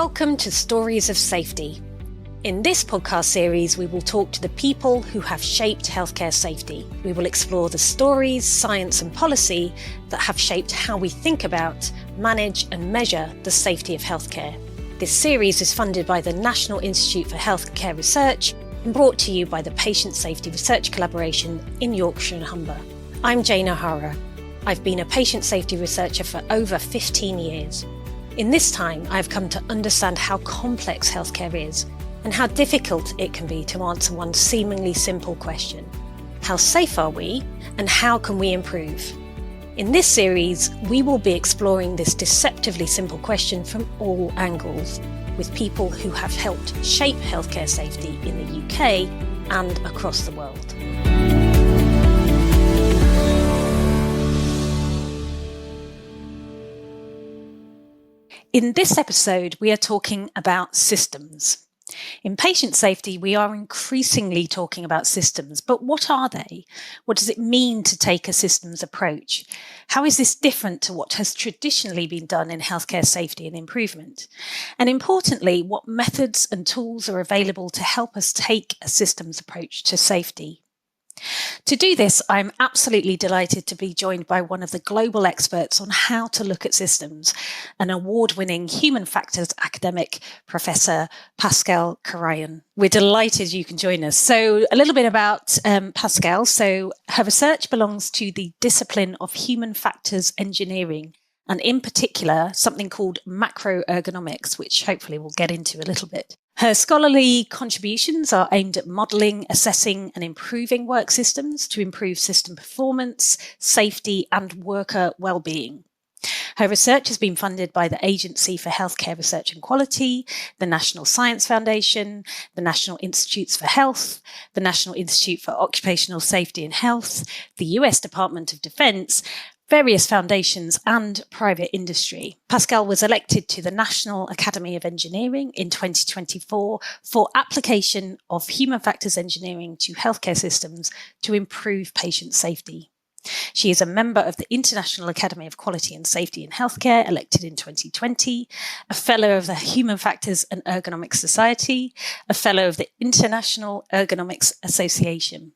Welcome to Stories of Safety. In this podcast series, we will talk to the people who have shaped healthcare safety. We will explore the stories, science and policy that have shaped how we think about, manage and measure the safety of healthcare. This series is funded by the National Institute for Healthcare Research and brought to you by the Patient Safety Research Collaboration in Yorkshire and Humber. I'm Jane O'Hara. I've been a patient safety researcher for over 15 years. In this time, I've come to understand how complex healthcare is and how difficult it can be to answer one seemingly simple question. How safe are we and how can we improve? In this series, we will be exploring this deceptively simple question from all angles with people who have helped shape healthcare safety in the UK and across the world. In this episode, we are talking about systems. In patient safety, we are increasingly talking about systems, but what are they? What does it mean to take a systems approach? How is this different to what has traditionally been done in healthcare safety and improvement? And importantly, what methods and tools are available to help us take a systems approach to safety? To do this, I'm absolutely delighted to be joined by one of the global experts on how to look at systems, an award-winning human factors academic, Professor Pascale Carayon. We're delighted you can join us. So a little bit about Pascale. So her research belongs to the discipline of human factors engineering, and in particular, something called macroergonomics, which hopefully we'll get into a little bit. Her scholarly contributions are aimed at modelling, assessing and improving work systems to improve system performance, safety and worker well-being. Her research has been funded by the Agency for Healthcare Research and Quality, the National Science Foundation, the National Institutes for Health, the National Institute for Occupational Safety and Health, the US Department of Defense, various foundations and private industry. Pascale was elected to the National Academy of Engineering in 2024 for application of human factors engineering to healthcare systems to improve patient safety. She is a member of the International Academy of Quality and Safety in Healthcare, elected in 2020, a fellow of the Human Factors and Ergonomics Society, a fellow of the International Ergonomics Association.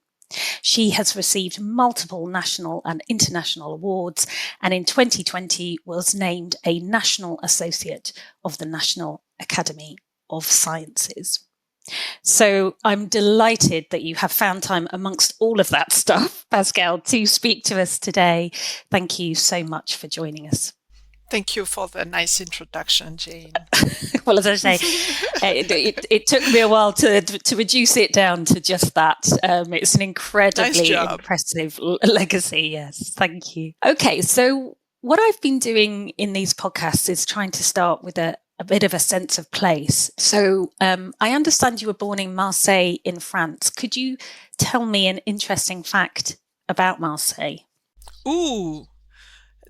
She has received multiple national and international awards, and in 2020 was named a National Associate of the National Academy of Sciences. So I'm delighted that you have found time amongst all of that stuff, Pascale, to speak to us today. Thank you so much for joining us. Thank you for the nice introduction, Jane. Well, as I say, it took me a while to reduce it down to just that. It's an incredibly impressive legacy. Yes, thank you. Okay, so what I've been doing in these podcasts is trying to start with a bit of a sense of place. So I understand you were born in Marseille in France. Could you tell me an interesting fact about Marseille? Ooh.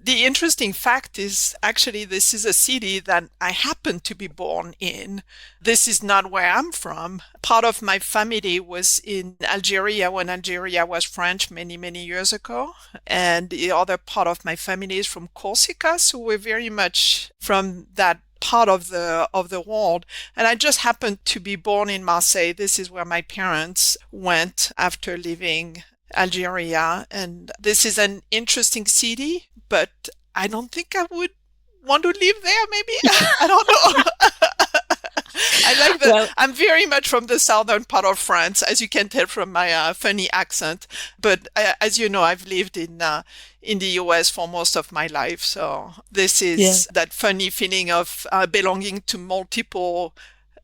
The interesting fact is actually this is a city that I happen to be born in. This is not where I'm from. Part of my family was in Algeria when Algeria was French many, many years ago. And the other part of my family is from Corsica. So we're very much from that part of the world. And I just happened to be born in Marseille. This is where my parents went after leaving Algeria. And this is an interesting city, but I don't think I would want to live there, maybe. I don't know. I like that. Well, I'm very much from the southern part of France, as you can tell from my funny accent. But as you know, I've lived in the US for most of my life. So this is that funny feeling of belonging to multiple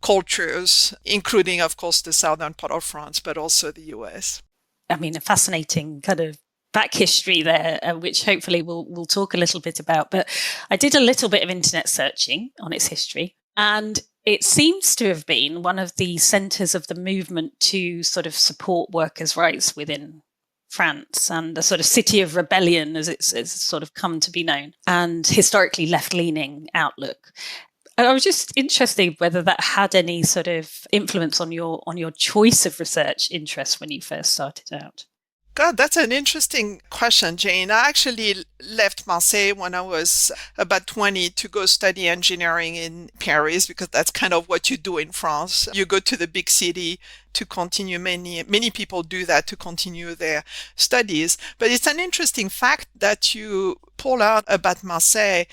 cultures, including, of course, the southern part of France, but also the US. I mean, a fascinating kind of back history there, which hopefully we'll talk a little bit about. But I did a little bit of internet searching on its history, and it seems to have been one of the centres of the movement to sort of support workers' rights within France, and a sort of city of rebellion, as it's sort of come to be known, and historically left-leaning outlook. And I was just interested whether that had any sort of influence on your choice of research interests when you first started out. God, that's an interesting question, Jane. I actually left Marseille when I was about 20 to go study engineering in Paris, because that's kind of what you do in France. You go to the big city to continue. Many people do that to continue their studies. But it's an interesting fact that you pull out about Marseille.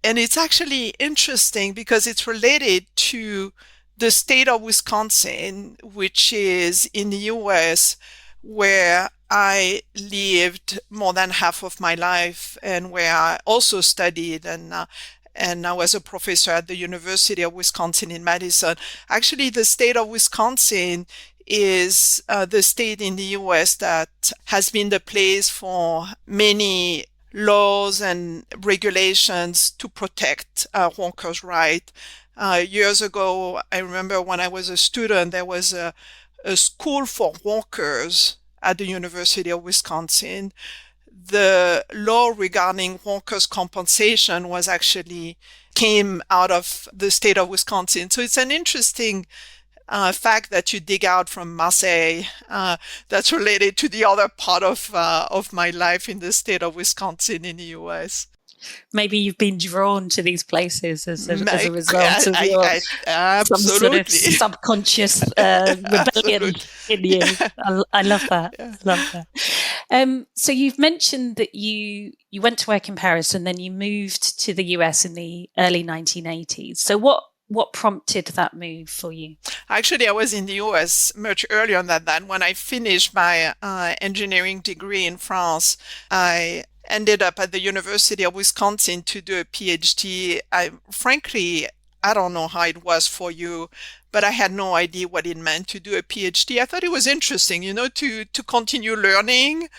And it's actually interesting because it's related to the state of Wisconsin, which is in the US, where I lived more than half of my life and where I also studied, and I was a professor at the University of Wisconsin-Madison. Actually, the state of Wisconsin is the state in the US that has been the place for many laws and regulations to protect workers' rights. Years ago, I remember when I was a student, there was a school for workers at the University of Wisconsin. The law regarding workers' compensation was actually came out of the state of Wisconsin. So it's an interesting fact that you dig out from Marseille that's related to the other part of my life in the state of Wisconsin in the US. Maybe you've been drawn to these places as a result of your some sort of subconscious rebellion in you. I love that. Yeah. Love that. So you've mentioned that you went to work in Paris and then you moved to the US in the early 1980s. So what prompted that move for you? Actually, I was in the US much earlier than that. When I finished my engineering degree in France, I ended up at the University of Wisconsin to do a PhD. Frankly, I don't know how it was for you, but I had no idea what it meant to do a PhD. I thought it was interesting, to continue learning.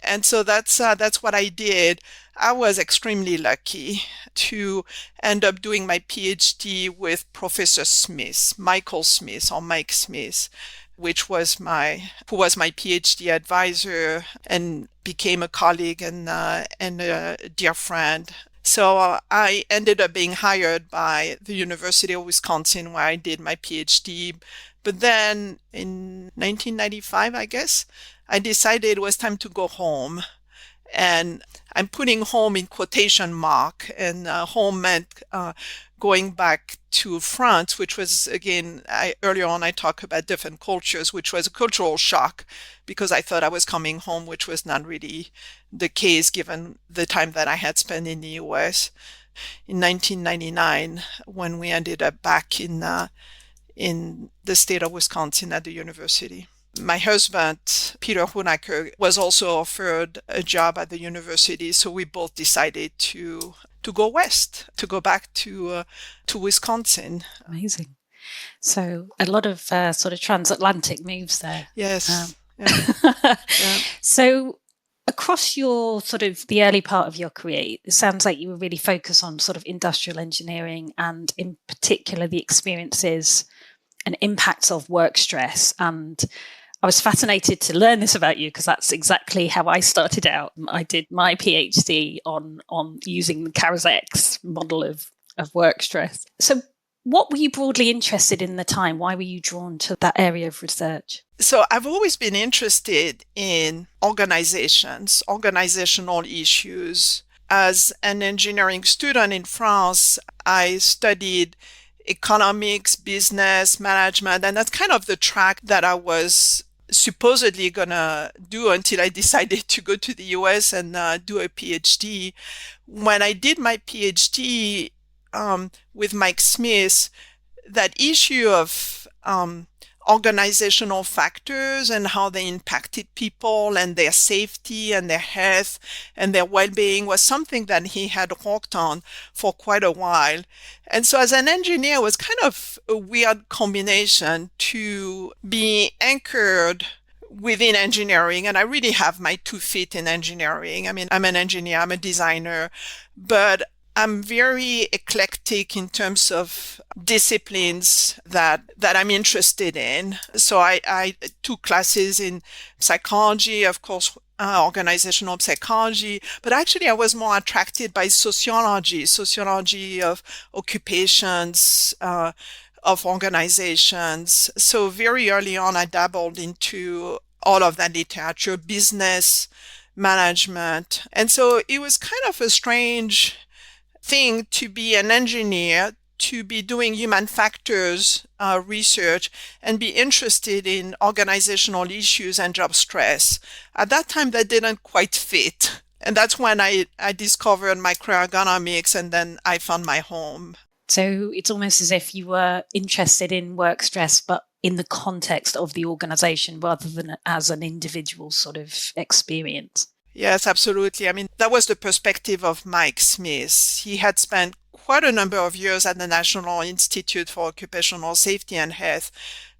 And so that's what I did. I was extremely lucky to end up doing my PhD with Professor Smith, Michael Smith or Mike Smith, who was my PhD advisor and became a colleague and a dear friend. So I ended up being hired by the University of Wisconsin, where I did my PhD. But then in 1995, I guess, I decided it was time to go home. And I'm putting home in quotation mark, and home meant going back to France, which was, again, earlier on I talked about different cultures, which was a cultural shock because I thought I was coming home, which was not really the case given the time that I had spent in the US. In 1999, when we ended up back in the state of Wisconsin at the university. My husband, Peter Hunacker, was also offered a job at the university, so we both decided to go west, to go back to Wisconsin. Amazing. So a lot of sort of transatlantic moves there. Yes. Yeah. So across your sort of the early part of your career, it sounds like you were really focused on sort of industrial engineering and in particular the experiences and impacts of work stress. And I was fascinated to learn this about you because that's exactly how I started out. I did my PhD on using the Karasek's model of work stress. So what were you broadly interested in at the time? Why were you drawn to that area of research? So I've always been interested in organizations, organizational issues. As an engineering student in France, I studied economics, business, management, and that's kind of the track that I was supposedly gonna do until I decided to go to the US and do a PhD. When I did my PhD with Mike Smith, that issue of organizational factors and how they impacted people and their safety and their health and their well-being was something that he had worked on for quite a while. And so as an engineer, it was kind of a weird combination to be anchored within engineering. And I really have my 2 feet in engineering. I mean, I'm an engineer, I'm a designer, but I'm very eclectic in terms of disciplines that I'm interested in. So I took classes in psychology, of course, organizational psychology, but actually I was more attracted by sociology of occupations, of organizations. So very early on, I dabbled into all of that literature, business, management. And so it was kind of a strange thing to be an engineer, to be doing human factors research and be interested in organizational issues and job stress. At that time, that didn't quite fit. And that's when I discovered microergonomics, and then I found my home. So it's almost as if you were interested in work stress, but in the context of the organization rather than as an individual sort of experience. Yes, absolutely. I mean, that was the perspective of Mike Smith. He had spent quite a number of years at the National Institute for Occupational Safety and Health,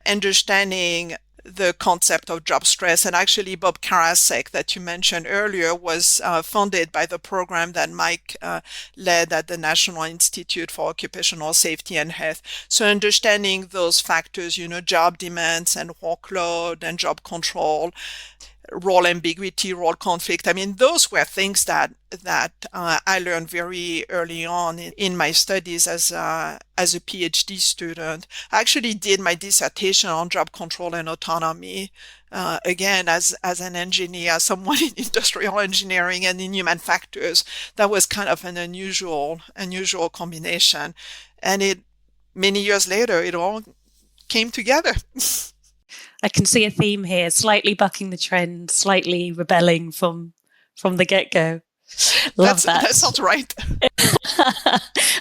understanding the concept of job stress. And actually, Bob Karasek, that you mentioned earlier, was funded by the program that Mike led at the National Institute for Occupational Safety and Health. So understanding those factors, job demands and workload and job control, role ambiguity, role conflict. I mean, those were things that I learned very early on in my studies as a PhD student. I actually did my dissertation on job control and autonomy. Again, as an engineer, someone in industrial engineering and in human factors, that was kind of an unusual combination. And many years later, it all came together. I can see a theme here, slightly bucking the trend, slightly rebelling from the get-go. Love that. That sounds right.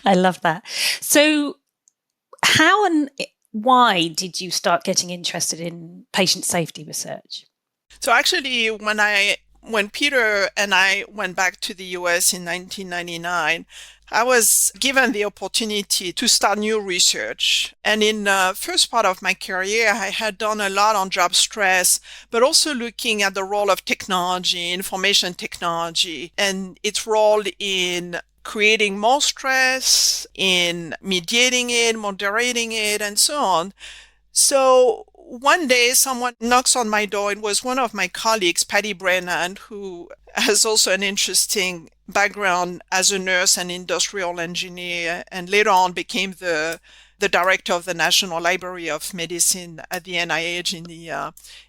I love that. So how and why did you start getting interested in patient safety research? So actually, when Peter and I went back to the US in 1999, I was given the opportunity to start new research. And in the first part of my career, I had done a lot on job stress, but also looking at the role of technology, information technology, and its role in creating more stress, in mediating it, moderating it, and so on. So one day someone knocks on my door. It was one of my colleagues, Patty Brennan, who has also an interesting background as a nurse and industrial engineer, and later on became the director of the National Library of Medicine at the NIH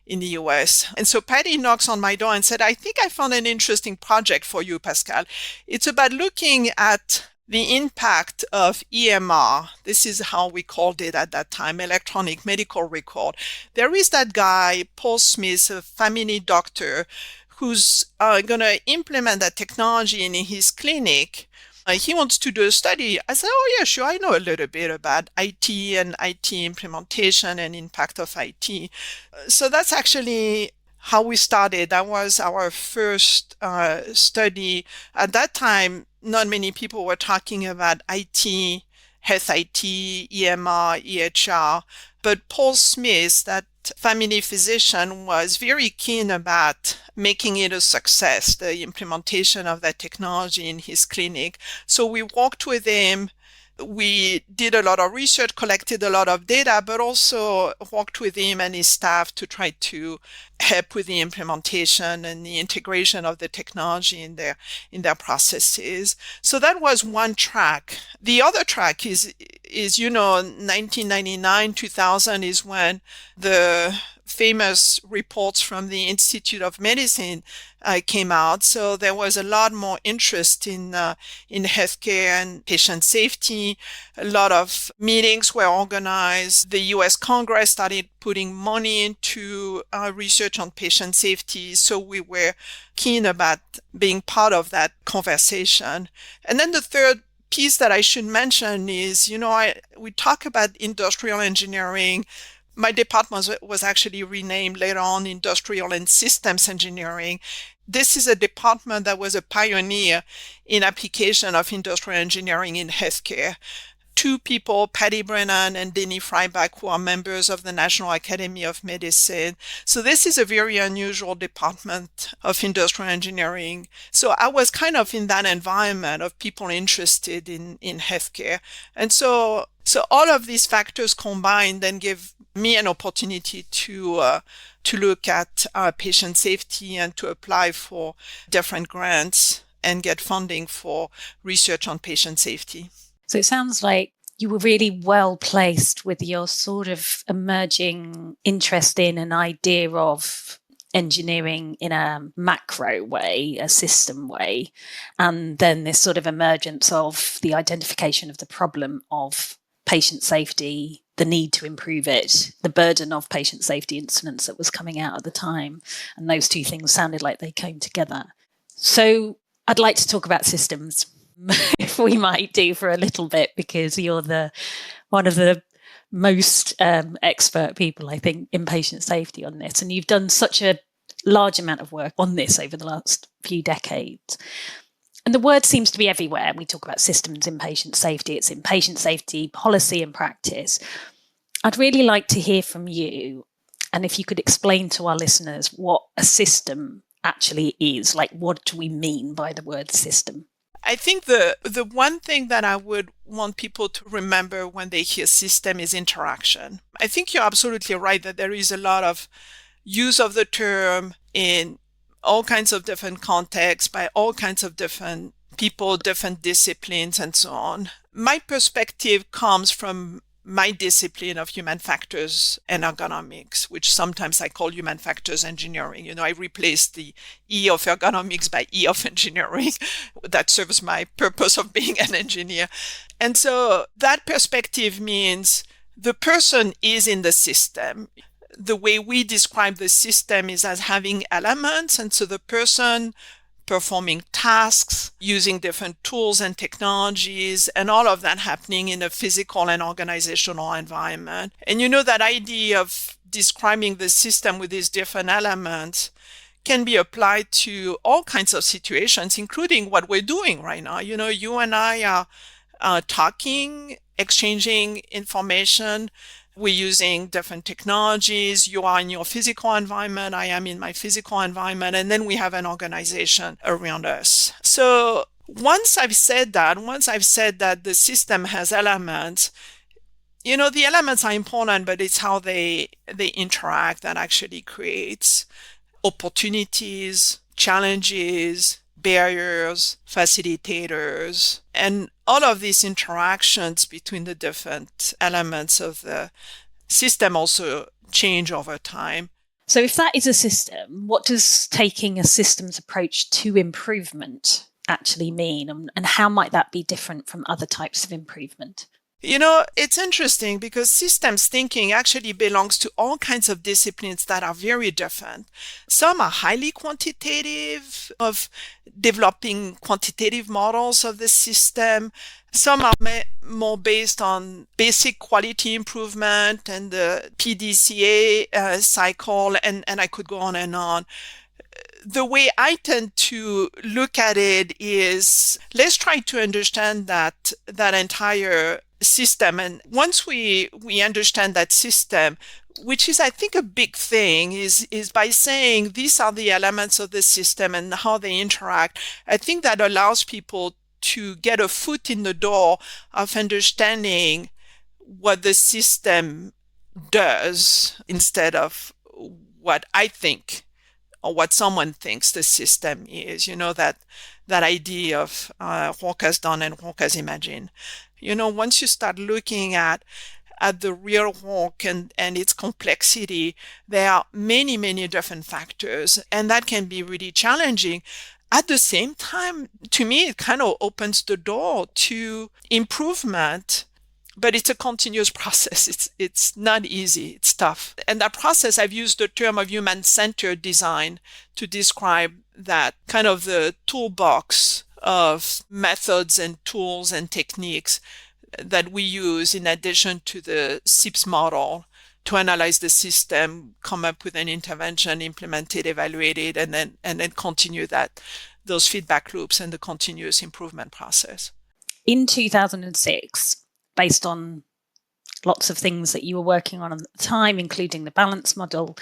in the US. And so Patty knocks on my door and said, "I think I found an interesting project for you, Pascale. It's about looking at the impact of EMR." This is how we called it at that time, electronic medical record. There is that guy, Paul Smith, a family doctor, who's going to implement that technology in his clinic. He wants to do a study. I said, "Oh, yeah, sure. I know a little bit about IT and IT implementation and impact of IT." So that's actually how we started. That was our first study. At that time, not many people were talking about IT, health IT, EMR, EHR, but Paul Smith, that family physician, was very keen about making it a success, the implementation of that technology in his clinic. So we worked with him. We did a lot of research, collected a lot of data, but also worked with him and his staff to try to help with the implementation and the integration of the technology in their processes. So that was one track. The other track is 1999, 2000 is when the famous reports from the Institute of Medicine came out. So there was a lot more interest in healthcare and patient safety. A lot of meetings were organized. The US Congress started putting money into research on patient safety. So we were keen about being part of that conversation. And then the third piece that I should mention is, we talk about industrial engineering. My department was actually renamed later on Industrial and Systems Engineering. This is a department that was a pioneer in application of industrial engineering in healthcare. Two people, Patty Brennan and Denny Freibach, who are members of the National Academy of Medicine. So this is a very unusual department of industrial engineering. So I was kind of in that environment of people interested in healthcare. And so all of these factors combined then give me an opportunity to look at patient safety and to apply for different grants and get funding for research on patient safety. So it sounds like you were really well placed with your sort of emerging interest in an idea of engineering in a macro way, a system way, and then this sort of emergence of the identification of the problem of patient safety, the need to improve it, the burden of patient safety incidents that was coming out at the time. And those two things sounded like they came together. So I'd like to talk about systems, if we might do for a little bit, because you're one of the most expert people, I think, in patient safety on this. And you've done such a large amount of work on this over the last few decades. And the word seems to be everywhere. We talk about systems in patient safety. It's in patient safety policy and practice. I'd really like to hear from you. And if you could explain to our listeners what a system actually is, like what do we mean by the word system? I think the one thing that I would want people to remember when they hear system is interaction. I think you're absolutely right that there is a lot of use of the term in all kinds of different contexts by all kinds of different people, different disciplines, and so on. My perspective comes from my discipline of human factors and ergonomics, which sometimes I call human factors engineering. I replaced the E of ergonomics by E of engineering. That serves my purpose of being an engineer. And so that perspective means the person is in the system. The way we describe the system is as having elements. And so the person performing tasks, using different tools and technologies, and all of that happening in a physical and organizational environment. And that idea of describing the system with these different elements can be applied to all kinds of situations, including what we're doing right now. You and I are talking, exchanging information. We're using different technologies. You are in your physical environment. I am in my physical environment. And then we have an organization around us. So once I've said that the system has elements, the elements are important, but it's how they interact that actually creates opportunities, challenges, barriers, facilitators, and all of these interactions between the different elements of the system also change over time. So if that is a system, what does taking a systems approach to improvement actually mean? And how might that be different from other types of improvement? It's interesting because systems thinking actually belongs to all kinds of disciplines that are very different. Some are highly quantitative, of developing quantitative models of the system. Some are more based on basic quality improvement and the PDCA cycle, and I could go on and on. The way I tend to look at it is, let's try to understand that entire system. And once we understand that system, which is, I think, a big thing, is by saying these are the elements of the system and how they interact, I think that allows people to get a foot in the door of understanding what the system does instead of what I think or what someone thinks the system is. That idea of work as done and work as imagined. Once you start looking at the real work and its complexity, there are many, many different factors, and that can be really challenging. At the same time, to me, it kind of opens the door to improvement, but it's a continuous process. It's not easy. It's tough. And that process, I've used the term of human-centered design to describe that kind of the toolbox of methods and tools and techniques that we use in addition to the SEIPS model to analyze the system, come up with an intervention, implement it, evaluate it, and then continue those feedback loops and the continuous improvement process. In 2006, based on lots of things that you were working on at the time, including the balance model,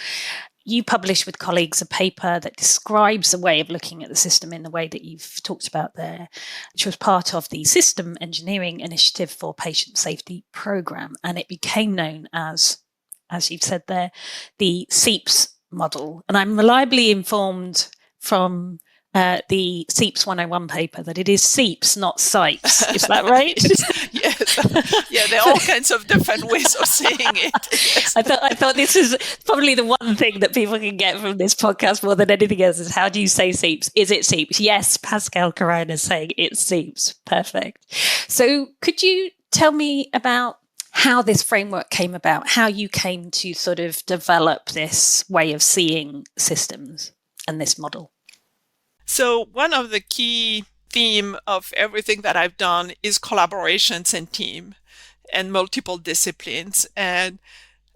you published with colleagues a paper that describes a way of looking at the system in the way that you've talked about there, which was part of the System Engineering Initiative for Patient Safety Programme. And it became known as you've said there, the SEIPS model. And I'm reliably informed from the SEIPS 101 paper that it is SEIPS, not SEIPS. Is that right? Yes. Yeah, there are all kinds of different ways of saying it. Yes. I thought this is probably the one thing that people can get from this podcast more than anything else is, how do you say SEIPS? Is it SEIPS? Yes, Pascale Carayon is saying it's SEIPS. Perfect. So could you tell me about how this framework came about, how you came to sort of develop this way of seeing systems and this model? So one of the key theme of everything that I've done is collaborations and team and multiple disciplines. And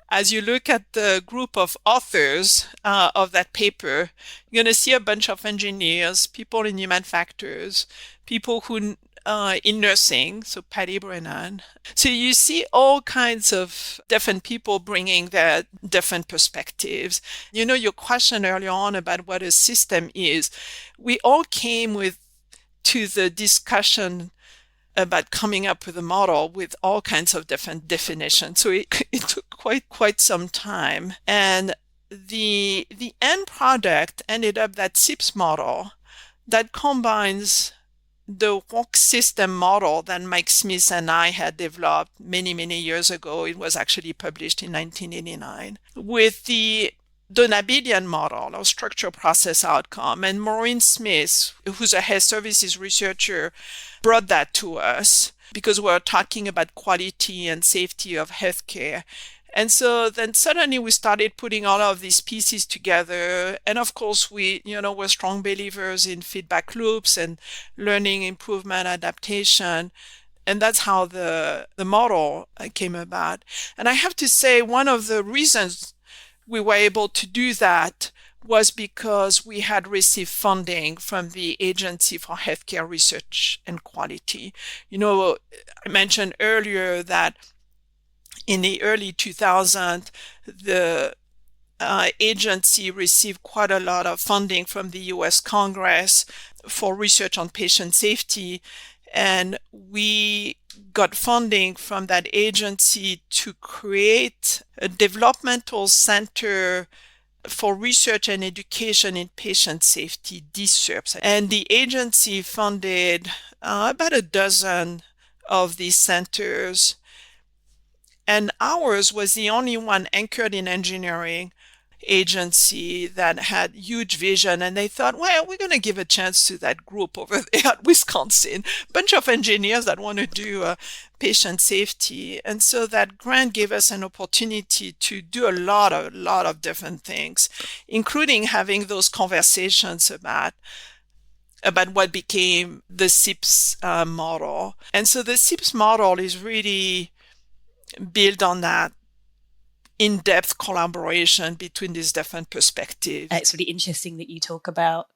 as you look at the group of authors of that paper, you're going to see a bunch of engineers, people in human factors, people who in nursing, so Patty Brennan. So you see all kinds of different people bringing their different perspectives. You know, your question earlier on about what a system is, we all came to the discussion about coming up with a model with all kinds of different definitions. So it took quite some time. And the end product ended up that SEIPS model that combines the work system model that Mike Smith and I had developed many, many years ago. It was actually published in 1989 with the Donabedian model or structure process outcome. And Maureen Smith, who's a health services researcher, brought that to us because we're talking about quality and safety of healthcare. And so then suddenly we started putting all of these pieces together. And of course, we're strong believers in feedback loops and learning, improvement, adaptation. And that's how the model came about. And I have to say, one of the reasons we were able to do that was because we had received funding from the Agency for Healthcare Research and Quality. You know, I mentioned earlier that in the early 2000s, the agency received quite a lot of funding from the US Congress for research on patient safety. And we got funding from that agency to create a developmental center for research and education in patient safety, SEIPS. And the agency funded about a dozen of these centers. And ours was the only one anchored in engineering agency that had huge vision. And they thought, well, we're going to give a chance to that group over there at Wisconsin, bunch of engineers that want to do patient safety. And so that grant gave us an opportunity to do a lot of different things, including having those conversations about what became the SEIPS model. And so the SEIPS model is really build on that in-depth collaboration between these different perspectives. It's really interesting that you talk about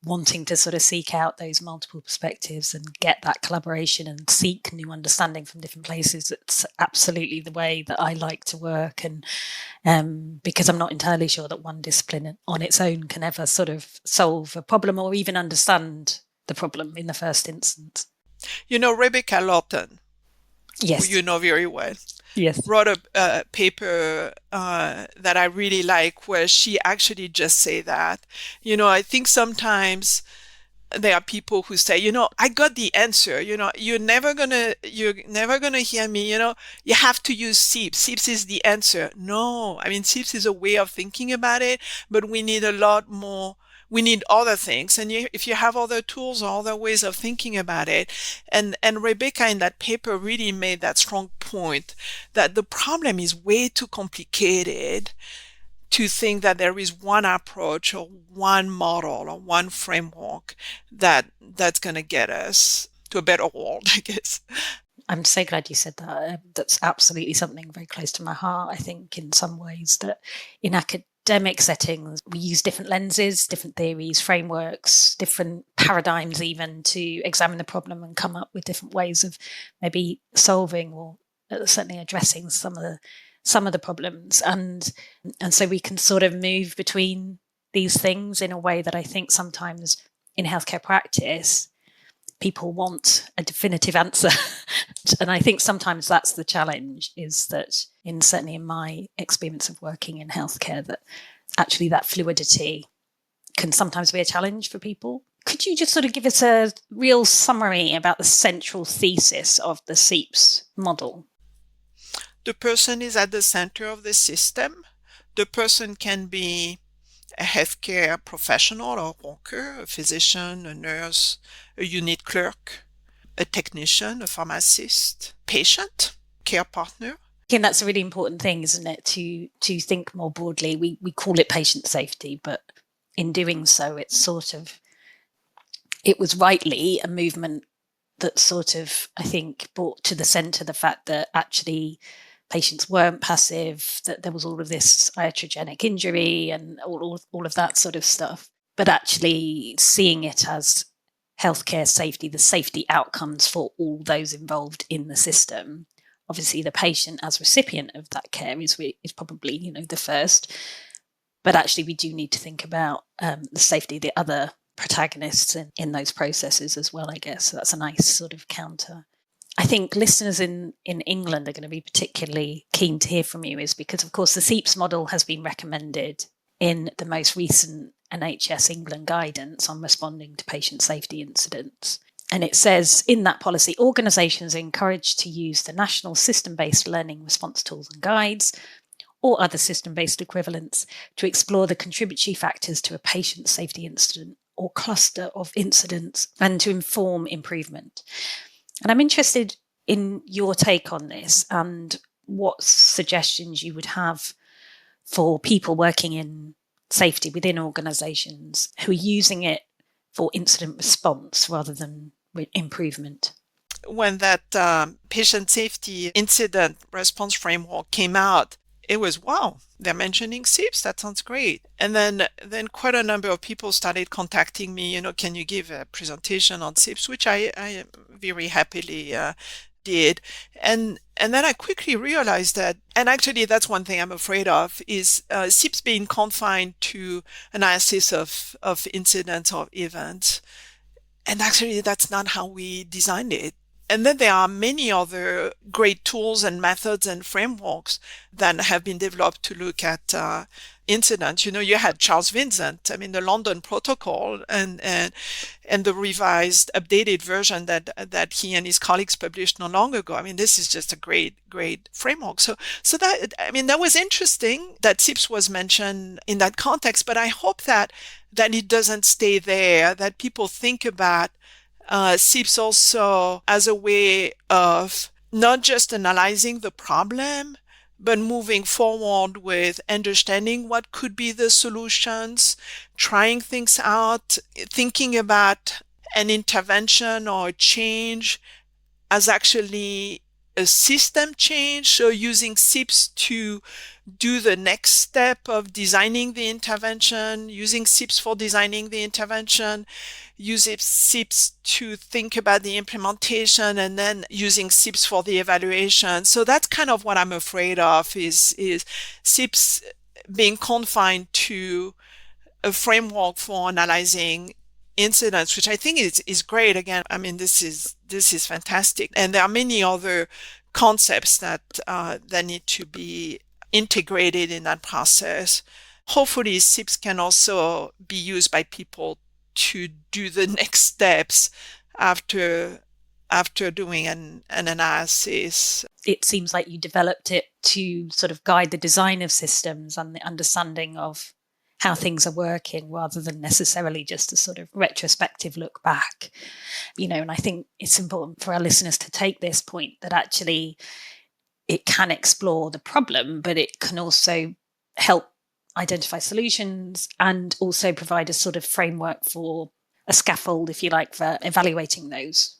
wanting to sort of seek out those multiple perspectives and get that collaboration and seek new understanding from different places. It's absolutely the way that I like to work, and because I'm not entirely sure that one discipline on its own can ever sort of solve a problem or even understand the problem in the first instance. You know, Rebecca Lawton, yes, who you know very well, yes, wrote a paper that I really like, where she actually just say that, you know, I think sometimes there are people who say, you know, I got the answer, you know, you're never gonna hear me, you know, you have to use SEIPS. SEIPS is the answer. No, I mean, SEIPS is a way of thinking about it, but we need a lot more. We need other things. And if you have other tools or other ways of thinking about it, and Rebecca in that paper really made that strong point that the problem is way too complicated to think that there is one approach or one model or one framework that's going to get us to a better world, I guess. I'm so glad you said that. That's absolutely something very close to my heart. I think in some ways that in academic settings, we use different lenses, different theories, frameworks, different paradigms even to examine the problem and come up with different ways of maybe solving or certainly addressing some of the problems. And so we can sort of move between these things in a way that I think sometimes in healthcare practice, people want a definitive answer. And I think sometimes that's the challenge, is that certainly in my experience of working in healthcare, that actually that fluidity can sometimes be a challenge for people. Could you just sort of give us a real summary about the central thesis of the SEIPS model? The person is at the center of the system. The person can be a healthcare professional or worker, a physician, a nurse, a unit clerk, a technician, a pharmacist, patient, care partner. Again, that's a really important thing, isn't it? To think more broadly. We call it patient safety, but in doing so, it was rightly a movement that sort of, I think, brought to the centre the fact that actually patients weren't passive, that there was all of this iatrogenic injury and all of that sort of stuff, but actually seeing it as healthcare safety, the safety outcomes for all those involved in the system. Obviously, the patient as recipient of that care is probably, the first, but actually we do need to think about the safety of the other protagonists in those processes as well, I guess. So that's a nice sort of counter. I think listeners in England are going to be particularly keen to hear from you, is because, of course, the SEIPS model has been recommended in the most recent NHS England guidance on responding to patient safety incidents. And it says in that policy, organisations are encouraged to use the national system-based learning response tools and guides or other system-based equivalents to explore the contributory factors to a patient safety incident or cluster of incidents and to inform improvement. And I'm interested in your take on this and what suggestions you would have for people working in safety within organisations who are using it for incident response rather than improvement. When that patient safety incident response framework came out, it was, wow, they're mentioning SEIPS. That sounds great. And then quite a number of people started contacting me, can you give a presentation on SEIPS, which I very happily did. And then I quickly realized that, and actually that's one thing I'm afraid of, is SEIPS being confined to analysis of incidents or events. And actually that's not how we designed it. And then there are many other great tools and methods and frameworks that have been developed to look at incidents. You had Charles Vincent, the London Protocol, and the revised, updated version that he and his colleagues published not long ago. This is just a great framework. So that was interesting that SEIPS was mentioned in that context. But I hope that it doesn't stay there. That people think about SEIPS also as a way of not just analyzing the problem, but moving forward with understanding what could be the solutions, trying things out, thinking about an intervention or a change as actually a system change. So using SEIPS to do the next step of designing the intervention, using SEIPS for designing the intervention, using SEIPS to think about the implementation, and then using SEIPS for the evaluation. So that's kind of what I'm afraid of, is SEIPS being confined to a framework for analyzing incidents, which I think is great. Again, this is fantastic. And there are many other concepts that need to be integrated in that process. Hopefully SEIPS can also be used by people to do the next steps after doing an analysis. It seems like you developed it to sort of guide the design of systems and the understanding of how things are working, rather than necessarily just a sort of retrospective look back. And I think it's important for our listeners to take this point, that actually it can explore the problem, but it can also help identify solutions and also provide a sort of framework for a scaffold, if you like, for evaluating those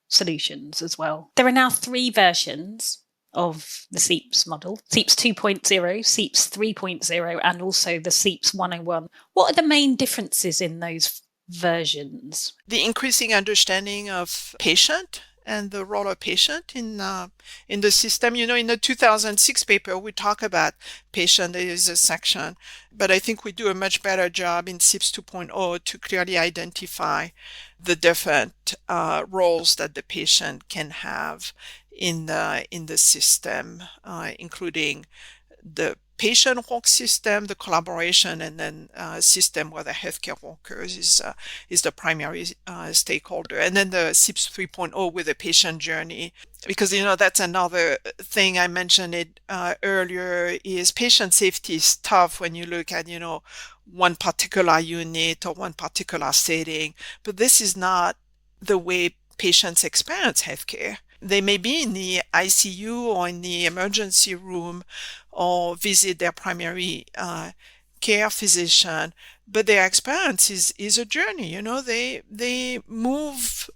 solutions as well. There are now 3 versions of the SEIPS model: SEIPS 2.0, SEIPS 3.0, and also the SEIPS 101. What are the main differences in those versions? The increasing understanding of patient and the role of patient in the system. In the 2006 paper, we talk about patient. There is a section, but I think we do a much better job in SEIPS 2.0 to clearly identify the different roles that the patient can have in the system, including the patient work system, the collaboration, and then system where the healthcare workers is the primary stakeholder. And then the SEIPS 3.0 with the patient journey, because, that's another thing I mentioned it earlier, is patient safety is tough when you look at, one particular unit or one particular setting, but this is not the way patients experience healthcare. They may be in the ICU or in the emergency room or visit their primary care physician, but their experience is a journey. They move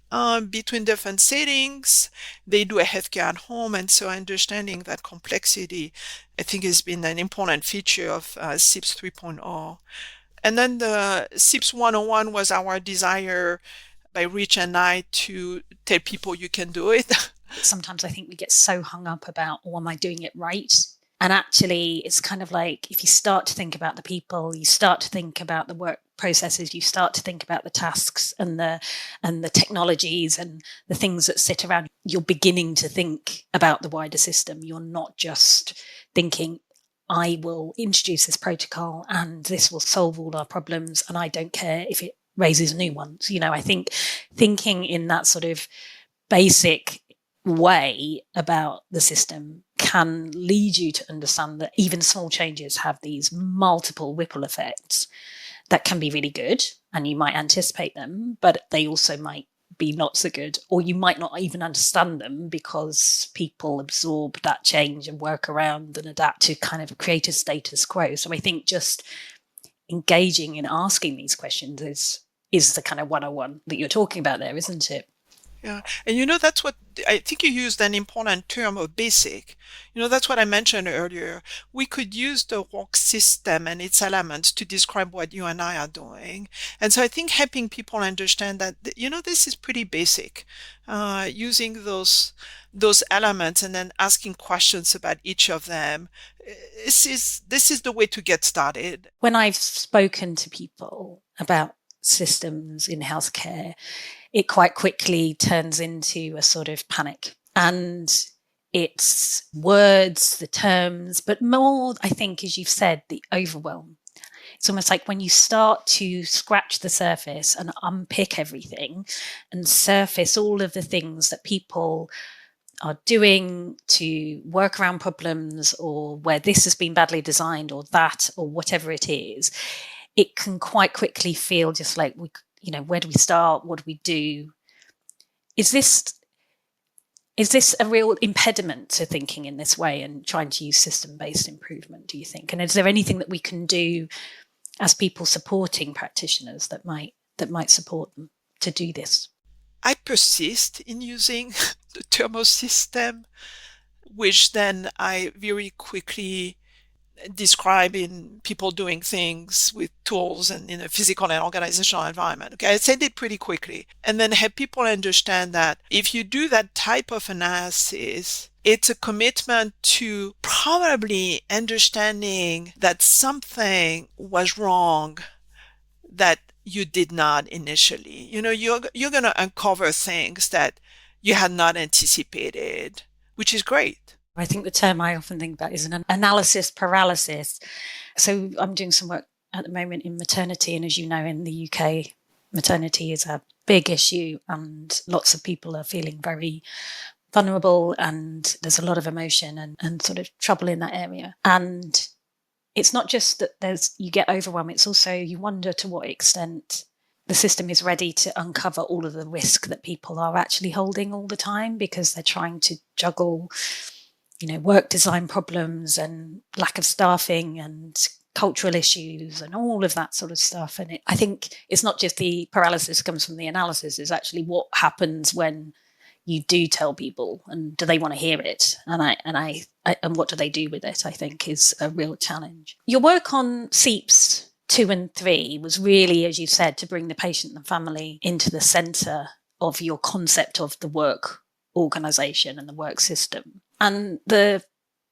between different settings. They do a healthcare at home, and so understanding that complexity, I think, has been an important feature of SEIPS 3.0. And then the SEIPS 101 was our desire by Rich and I to tell people you can do it. Sometimes I think we get so hung up about, oh, am I doing it right? And actually, it's kind of like, if you start to think about the people, you start to think about the work processes, you start to think about the tasks and the technologies and the things that sit around, you're beginning to think about the wider system. You're not just thinking, I will introduce this protocol and this will solve all our problems, and I don't care if it raises new ones. I think thinking in that sort of basic way about the system can lead you to understand that even small changes have these multiple ripple effects that can be really good, and you might anticipate them, but they also might be not so good, or you might not even understand them because people absorb that change and work around and adapt to kind of create a status quo. So I think just engaging in asking these questions is the kind of 101 that you're talking about there, isn't it? Yeah. And that's what I think you used an important term of basic. That's what I mentioned earlier. We could use the work system and its elements to describe what you and I are doing. And so I think helping people understand that, this is pretty basic. Using those elements and then asking questions about each of them. This is the way to get started. When I've spoken to people about systems in healthcare, it quite quickly turns into a sort of panic. And it's words, the terms, but more, I think, as you've said, the overwhelm. It's almost like when you start to scratch the surface and unpick everything and surface all of the things that people are doing to work around problems, or where this has been badly designed, or that, or whatever it is, it can quite quickly feel just like, where do we start? What do we do? Is this a real impediment to thinking in this way and trying to use system-based improvement, do you think? And is there anything that we can do as people supporting practitioners that might support them to do this? I persist in using the term system, which then I very quickly describe in people doing things with tools and in a physical and organizational environment. Okay, I said it pretty quickly. And then have people understand that if you do that type of analysis, it's a commitment to probably understanding that something was wrong that you did not initially. You're going to uncover things that you had not anticipated, which is great. I think the term I often think about is an analysis paralysis. So I'm doing some work at the moment in maternity, and as you know, in the UK, maternity is a big issue and lots of people are feeling very vulnerable, and there's a lot of emotion and sort of trouble in that area. And it's not just that you get overwhelmed, it's also you wonder to what extent the system is ready to uncover all of the risk that people are actually holding all the time, because they're trying to juggle work design problems and lack of staffing and cultural issues and all of that sort of stuff. And I think it's not just the paralysis comes from the analysis, it's actually what happens when you do tell people, and do they want to hear it? And what do they do with it, I think, is a real challenge. Your work on SEIPS 2 and 3 was really, as you said, to bring the patient and family into the centre of your concept of the work organisation and the work system. And the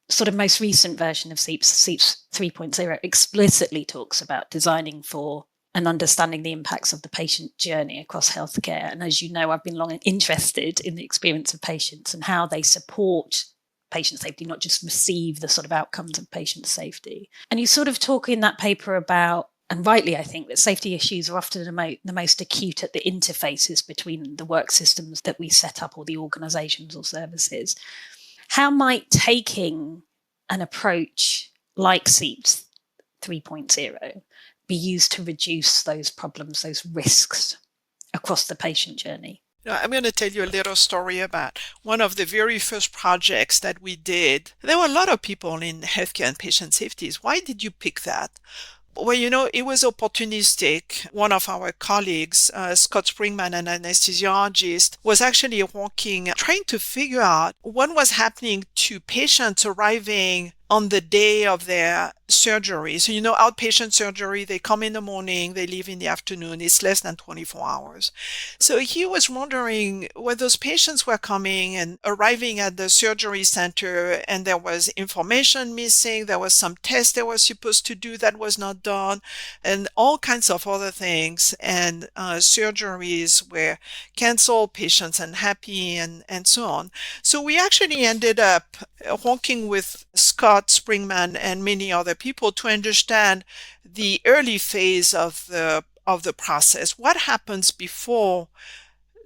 sort of most recent version of SEIPS 3.0 explicitly talks about designing for and understanding the impacts of the patient journey across healthcare. And as you know, I've been long interested in the experience of patients and how they support patient safety, not just receive the sort of outcomes of patient safety. And you sort of talk in that paper about, and rightly, I think, that safety issues are often the most acute at the interfaces between the work systems that we set up or the organisations or services. How might taking an approach like SEIPS 3.0 be used to reduce those problems, those risks across the patient journey? I'm going to tell you a little story about one of the very first projects that we did. There were a lot of people in healthcare and patient safety. Why did you pick that? Well, it was opportunistic. One of our colleagues, Scott Springman, an anesthesiologist, was actually trying to figure out what was happening to patients arriving on the day of their surgery. So, outpatient surgery, they come in the morning, they leave in the afternoon. It's less than 24 hours. So he was wondering where those patients were coming and arriving at the surgery center, and there was information missing. There was some test they were supposed to do that was not done, and all kinds of other things. And surgeries were canceled, patients unhappy, and so on. So we actually ended up working with Scott Springman and many other people to understand the early phase of the process. What happens before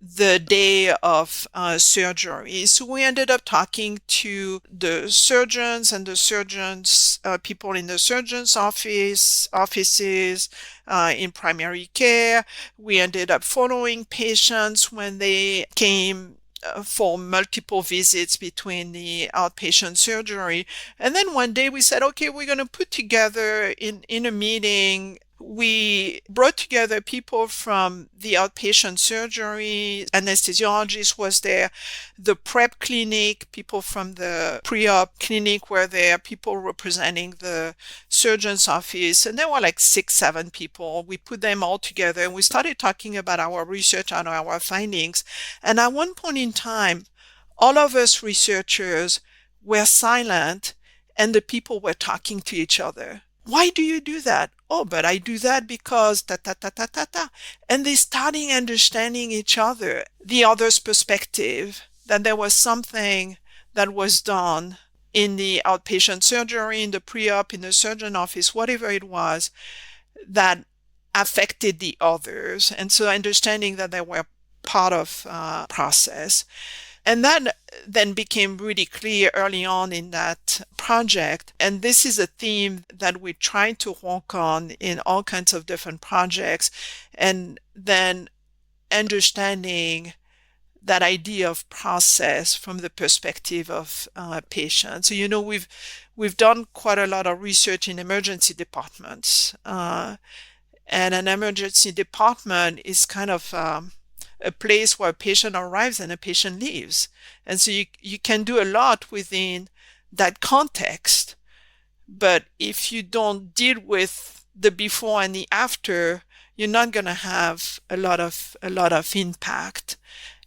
the day of surgery? So we ended up talking to the surgeons and people in the surgeon's offices in primary care. We ended up following patients when they came for multiple visits between the outpatient surgery. And then one day we said, okay, we're going to put together in a meeting. We brought together people from the outpatient surgery, anesthesiologist was there, the prep clinic, people from the pre-op clinic were there, people representing the surgeon's office, and there were like 6-7 people. We put them all together and we started talking about our research and our findings. And at one point in time, all of us researchers were silent and the people were talking to each other. Why do you do that? Oh, but I do that because ta ta ta ta ta ta. And they starting understanding each other, the other's perspective, that there was something that was done in the outpatient surgery, in the pre-op, in the surgeon office, whatever it was, that affected the others. And so understanding that they were part of process. And that then became really clear early on in that project. And this is a theme that we try to work on in all kinds of different projects. And then understanding that idea of process from the perspective of patients. So, we've done quite a lot of research in emergency departments. And an emergency department is kind of a place where a patient arrives and a patient leaves. And so you can do a lot within that context. But if you don't deal with the before and the after, you're not going to have a lot of impact.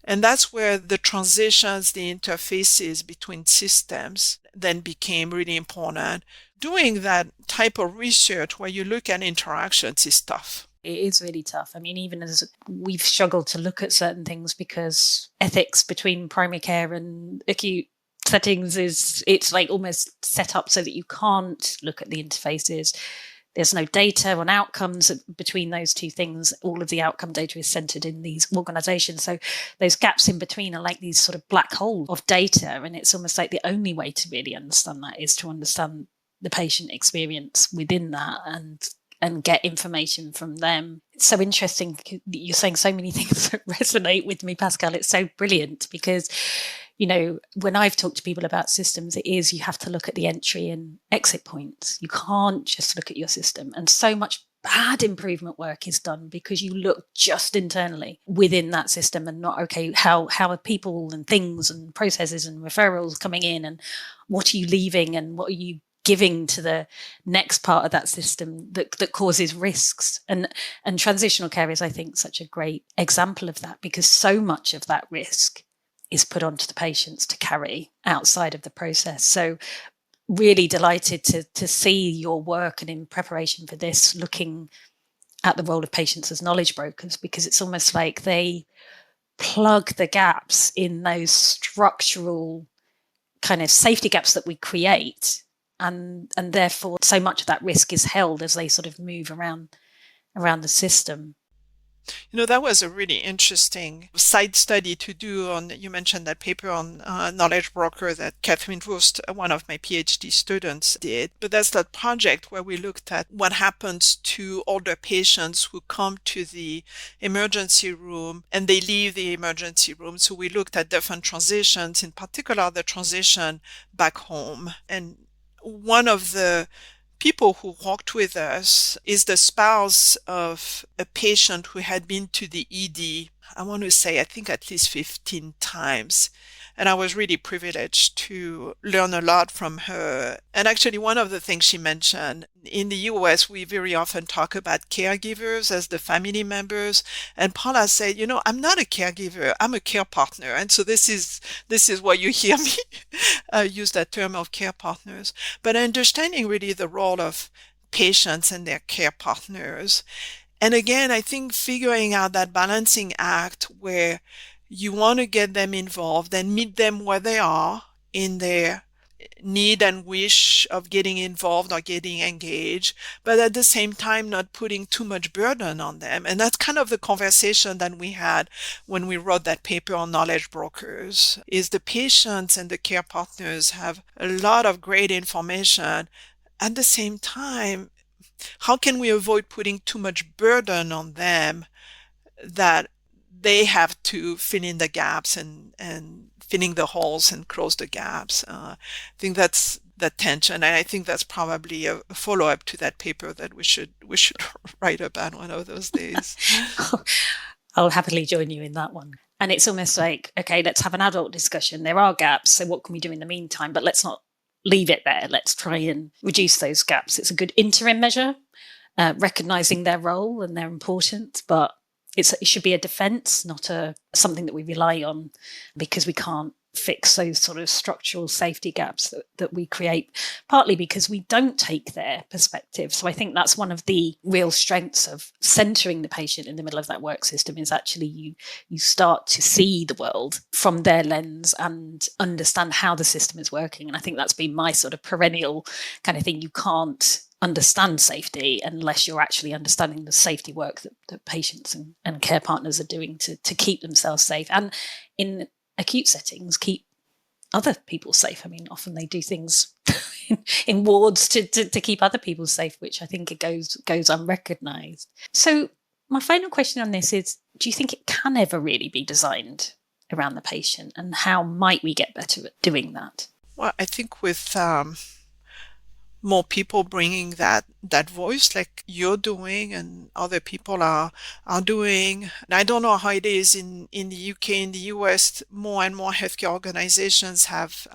And that's where the transitions, the interfaces between systems then became really important. Doing that type of research where you look at interactions is tough. It is really tough. I mean, even as we've struggled to look at certain things because ethics between primary care and acute settings it's like almost set up so that you can't look at the interfaces. There's no data on outcomes between those two things. All of the outcome data is centered in these organizations. So those gaps in between are like these sort of black holes of data. And it's almost like the only way to really understand that is to understand the patient experience within that and get information from them. It's so interesting. You're saying so many things that resonate with me, Pascale. It's so brilliant because, when I've talked to people about systems, it is you have to look at the entry and exit points. You can't just look at your system. And so much bad improvement work is done because you look just internally within that system and not, okay, how are people and things and processes and referrals coming in and what are you leaving and what are you giving to the next part of that system that causes risks. And transitional care is, I think, such a great example of that because so much of that risk is put onto the patients to carry outside of the process. So really delighted to see your work and in preparation for this, looking at the role of patients as knowledge brokers, because it's almost like they plug the gaps in those structural kind of safety gaps that we create, and therefore so much of that risk is held as they sort of move around the system. That was a really interesting side study to do on, you mentioned that paper on knowledge broker that Catherine Wurst, one of my PhD students, did. But that's that project where we looked at what happens to older patients who come to the emergency room and they leave the emergency room. So we looked at different transitions, in particular the transition back home. And one of the people who walked with us is the spouse of a patient who had been to the ED, I want to say, I think at least 15 times. And I was really privileged to learn a lot from her. And actually, one of the things she mentioned, in the US, we very often talk about caregivers as the family members. And Paula said, I'm not a caregiver, I'm a care partner. And so this is why you hear me use that term of care partners. But understanding really the role of patients and their care partners. And again, I think figuring out that balancing act where you want to get them involved and meet them where they are in their need and wish of getting involved or getting engaged, but at the same time not putting too much burden on them. And that's kind of the conversation that we had when we wrote that paper on knowledge brokers, is the patients and the care partners have a lot of great information. At the same time, how can we avoid putting too much burden on them that they have to fill in the gaps and filling the holes and close the gaps? I think that's the tension, and I think that's probably a follow-up to that paper that we should write about one of those days. I'll happily join you in that one. And it's almost like, okay, let's have an adult discussion. There are gaps, so what can we do in the meantime? But let's not leave it there. Let's try and reduce those gaps. It's a good interim measure, recognizing their role and their importance, but it should be a defense, not something that we rely on, because we can't fix those sort of structural safety gaps that we create, partly because we don't take their perspective. So I think that's one of the real strengths of centering the patient in the middle of that work system, is actually you start to see the world from their lens and understand how the system is working. And I think that's been my sort of perennial kind of thing. You can't understand safety unless you're actually understanding the safety work that patients and care partners are doing to keep themselves safe, and in acute settings keep other people safe. I mean, often they do things in wards to keep other people safe, which I think it goes unrecognized. So my final question on this is, do you think it can ever really be designed around the patient, and how might we get better at doing that? Well, I think with more people bringing that voice like you're doing and other people are doing. And I don't know how it is in the UK. In the US, more and more healthcare organizations have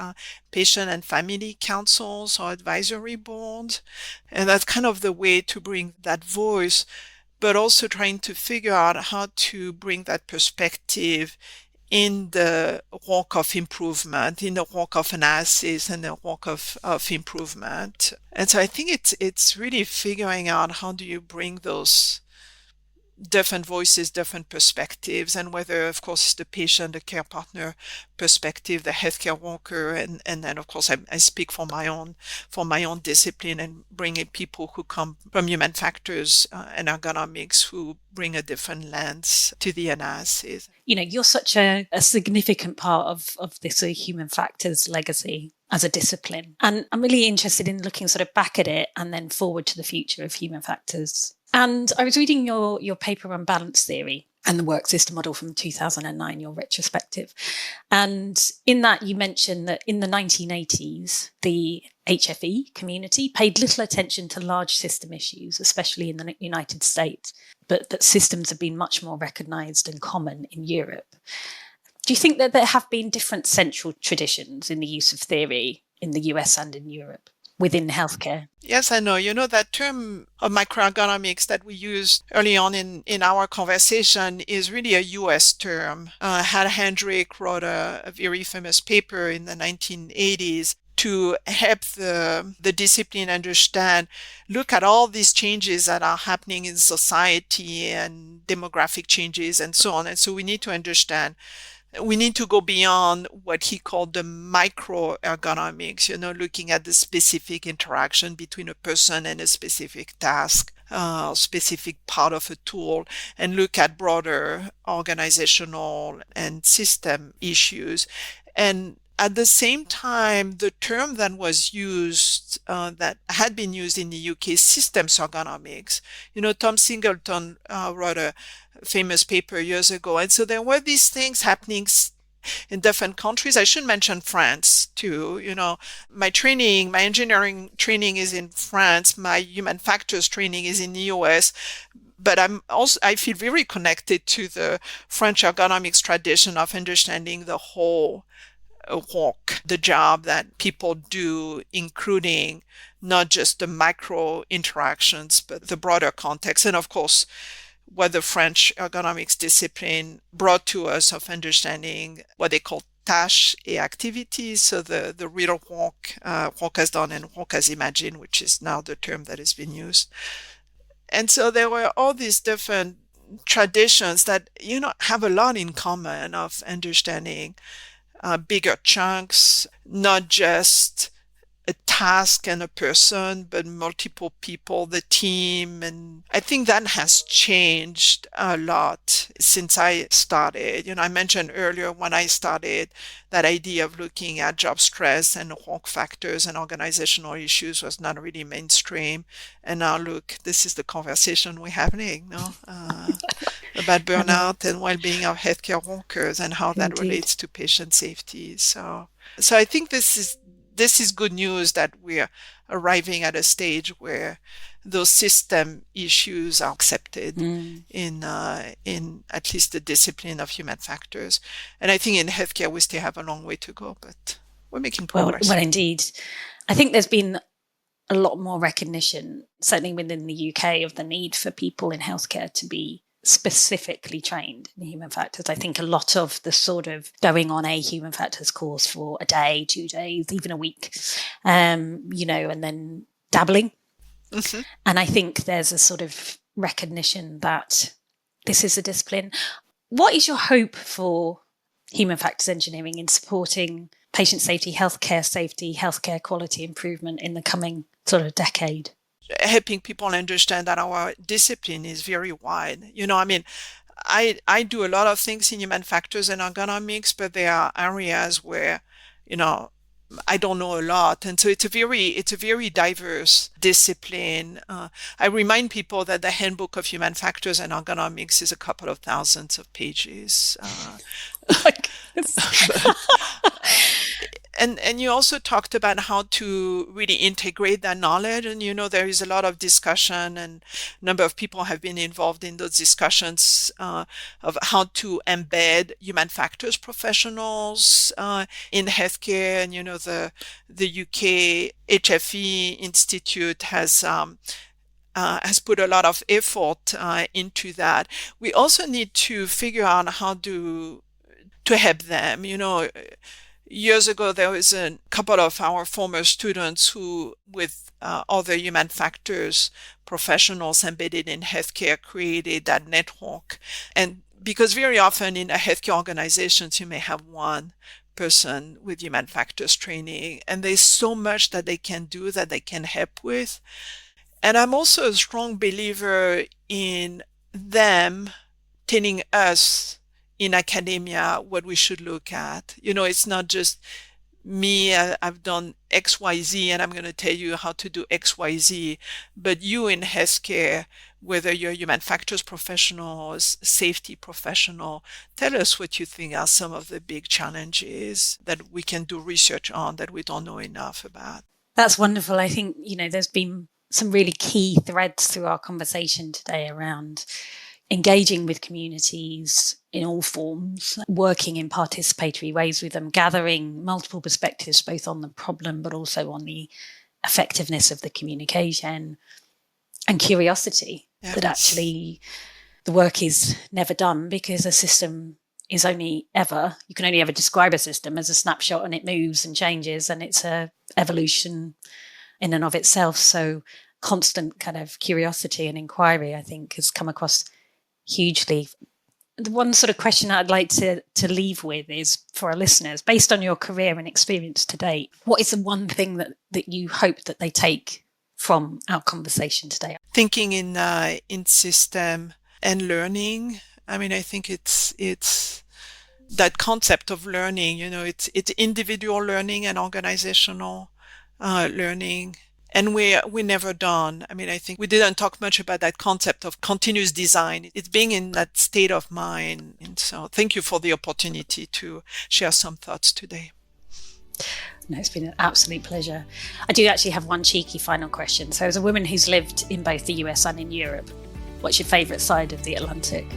patient and family councils or advisory boards. And that's kind of the way to bring that voice, but also trying to figure out how to bring that perspective in the work of improvement, in the work of analysis and the work of improvement. And so I think it's really figuring out how do you bring those different voices, different perspectives, and whether, of course, the patient, the care partner perspective, the healthcare worker, and then, of course, I speak for my own discipline, and bringing people who come from human factors and ergonomics who bring a different lens to the analysis. You're such a significant part of this human factors legacy as a discipline. And I'm really interested in looking sort of back at it and then forward to the future of human factors. And I was reading your paper on balance theory and the work system model from 2009, your retrospective. And in that, you mentioned that in the 1980s, the HFE community paid little attention to large system issues, especially in the United States, but that systems have been much more recognized and common in Europe. Do you think that there have been different central traditions in the use of theory in the US and in Europe within healthcare? Yes, I know. That term of microergonomics that we used early on in our conversation is really a US term. Hal Hendrick wrote a very famous paper in the 1980s to help the discipline understand, look at all these changes that are happening in society and demographic changes and so on. And so we need to understand We need to go beyond what he called the micro ergonomics, looking at the specific interaction between a person and a specific task, specific part of a tool, and look at broader organizational and system issues. And at the same time, the term that was used, that had been used in the UK, systems ergonomics. Tom Singleton wrote a famous paper years ago. And so there were these things happening in different countries. I should mention France too. My engineering training is in France. My human factors training is in the US. But I feel very connected to the French ergonomics tradition of understanding the whole work, the job that people do, including not just the micro interactions, but the broader context. And of course, what the French ergonomics discipline brought to us of understanding what they call tâches et activities, so the real work, work as done and work as imagined, which is now the term that has been used. And so there were all these different traditions that, have a lot in common of understanding bigger chunks, not just a task and a person, but multiple people, the team. And I think that has changed a lot since I started. I mentioned earlier when I started, that idea of looking at job stress and work factors and organizational issues was not really mainstream. And now look, this is the conversation we're having, about burnout and well-being of healthcare workers and how that relates to patient safety. So I think this is good news that we're arriving at a stage where those system issues are accepted in at least the discipline of human factors. And I think in healthcare we still have a long way to go, but we're making progress. Well, indeed. I think there's been a lot more recognition, certainly within the UK, of the need for people in healthcare to be specifically trained in human factors. I think a lot of the sort of going on a human factors course for a day, 2 days, even a week, and then dabbling. Mm-hmm. And I think there's a sort of recognition that this is a discipline. What is your hope for human factors engineering in supporting patient safety, healthcare quality improvement in the coming sort of decade? Helping people understand that our discipline is very wide. I do a lot of things in human factors and ergonomics, but there are areas where, I don't know a lot. And so it's a very diverse discipline. I remind people that the Handbook of Human Factors and Ergonomics is a couple of thousands of pages. And you also talked about how to really integrate that knowledge. And, there is a lot of discussion, and a number of people have been involved in those discussions of how to embed human factors professionals in healthcare. And, the UK HFE Institute has put a lot of effort into that. We also need to figure out how to help them. Years ago, there was a couple of our former students who, with other human factors professionals embedded in healthcare, created that network. And because very often in a healthcare organizations, you may have one person with human factors training, and there's so much that they can do, that they can help with. And I'm also a strong believer in them telling us in academia what we should look at. It's not just me, I've done XYZ and I'm going to tell you how to do XYZ, but you in healthcare, whether you're a human factors professional or safety professional, tell us what you think are some of the big challenges that we can do research on that we don't know enough about. That's wonderful. I think, there's been some really key threads through our conversation today around engaging with communities in all forms, working in participatory ways with them, gathering multiple perspectives, both on the problem, but also on the effectiveness of the communication, and curiosity. Yes. That actually the work is never done, because a system is you can only ever describe a system as a snapshot, and it moves and changes, and it's a evolution in and of itself. So constant kind of curiosity and inquiry, I think, has come across hugely The one sort of question I'd like to leave with is, for our listeners, based on your career and experience to date, what is the one thing that you hope that they take from our conversation today? Thinking in system and learning. I mean, I think it's that concept of learning, it's individual learning and organizational learning. And we're never done. I mean, I think we didn't talk much about that concept of continuous design. It's being in that state of mind. And so thank you for the opportunity to share some thoughts today. No, it's been an absolute pleasure. I do actually have one cheeky final question. So as a woman who's lived in both the US and in Europe, what's your favourite side of the Atlantic?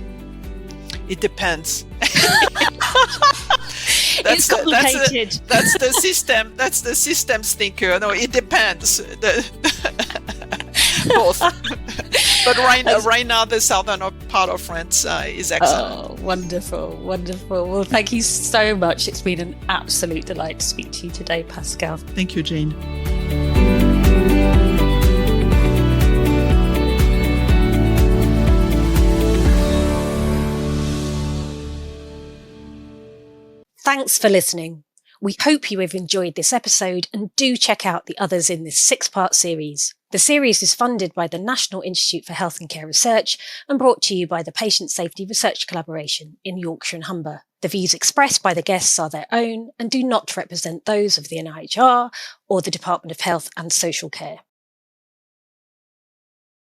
It depends. It's complicated. That's the system. That's the systems thinker. No, it depends. Both. But right now, the southern part of France is excellent. Oh, wonderful, wonderful. Well, thank you so much. It's been an absolute delight to speak to you today, Pascale. Thank you, Jane. Thanks for listening. We hope you have enjoyed this episode and do check out the others in this 6-part series. The series is funded by the National Institute for Health and Care Research and brought to you by the Patient Safety Research Collaboration in Yorkshire and Humber. The views expressed by the guests are their own and do not represent those of the NIHR or the Department of Health and Social Care.